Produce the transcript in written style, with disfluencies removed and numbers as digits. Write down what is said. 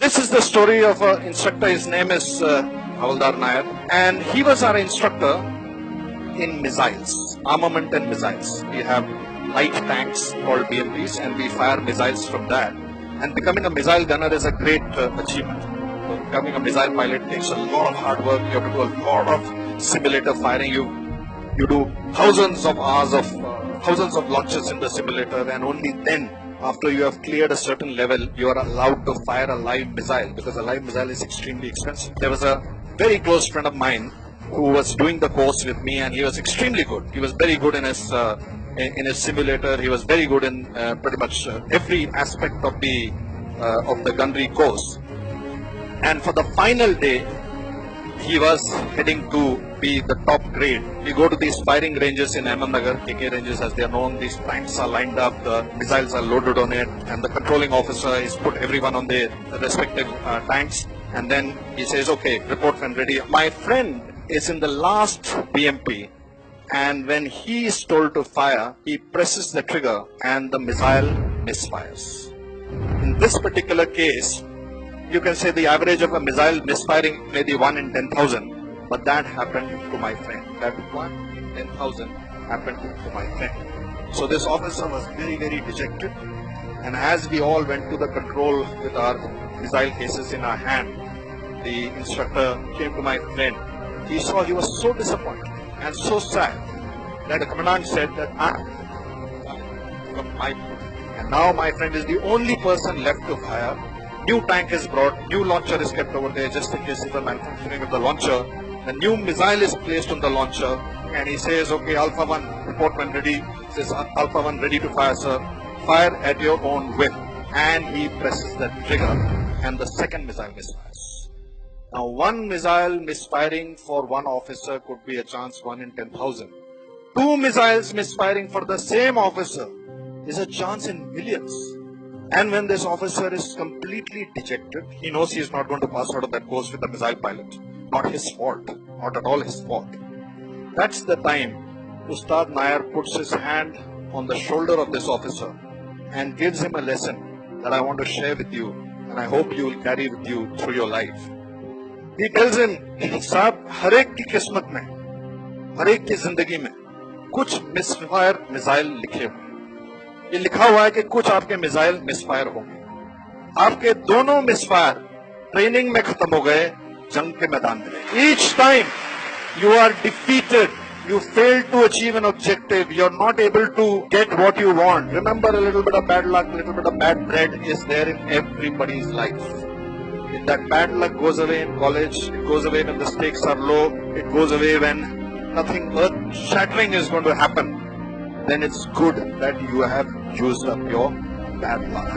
This is the story of an instructor. His name is Havaldar Nair, and he was our instructor in missiles, armament and missiles. We have light tanks called BMPs, and we fire missiles from that. And becoming a missile gunner is a great achievement. So becoming a missile pilot takes a lot of hard work. You have to do a lot of simulator firing. You do thousands of hours of thousands of launches in the simulator, and only then, after you have cleared a certain level, you are allowed to fire a live missile, because a live missile is extremely expensive. There was a very close friend of mine who was doing the course with me, and he was extremely good. He was very good in his simulator. He was very good in pretty much every aspect of the gunnery course. And for the final day, he was heading to be the top grade. We go to these firing ranges in Ahmednagar, KK ranges as they are known. These tanks are lined up, the missiles are loaded on it, and the controlling officer is put everyone on their respective tanks. And then he says, okay, report when ready. My friend is in the last BMP, and when he is told to fire, he presses the trigger and the missile misfires. In this particular case, you can say the average of a missile misfiring may be 1 in 10,000, but that happened to my friend. That 1 in 10,000 happened to my friend. So this officer was very, very dejected, and as we all went to the control with our missile cases in our hand, the instructor came to my friend. He saw he was so disappointed and so sad that the commandant said that and now my friend is the only person left to fire. New tank is brought, new launcher is kept over there just in case of the manufacturing of the launcher. The new missile is placed on the launcher, and he says, okay, Alpha 1, report when ready. He says, Alpha 1 ready to fire, sir. Fire at your own whip. And he presses the trigger, and the second missile misfires. Now, one missile misfiring for one officer could be a chance 1 in 10,000. 2 missiles misfiring for the same officer is a chance in millions. And when this officer is completely dejected, he knows he is not going to pass out of that course with a missile pilot. Not his fault. Not at all his fault. That's the time Ustad Nair puts his hand on the shoulder of this officer and gives him a lesson that I want to share with you, and I hope you will carry with you through your life. He tells him, Saab, हर एक की किस्मत में, हर एक की जिंदगी में कुछ misfire missile लिखे हुए। ये लिखा हुआ है कि कुछ आपके मिसाइल मिसफायर होंगे। आपके दोनों मिसफायर ट्रेनिंग में खत्म हो गए, जंग के मैदान में। Each time you are defeated, you fail to achieve an objective, you are not able to get what you want. Remember, a little bit of bad luck, a little bit of bad bread is there in everybody's life. If that bad luck goes away in college, it goes away when the stakes are low, it goes away when nothing earth-shattering is going to happen, then it's good that you have used up your bad luck.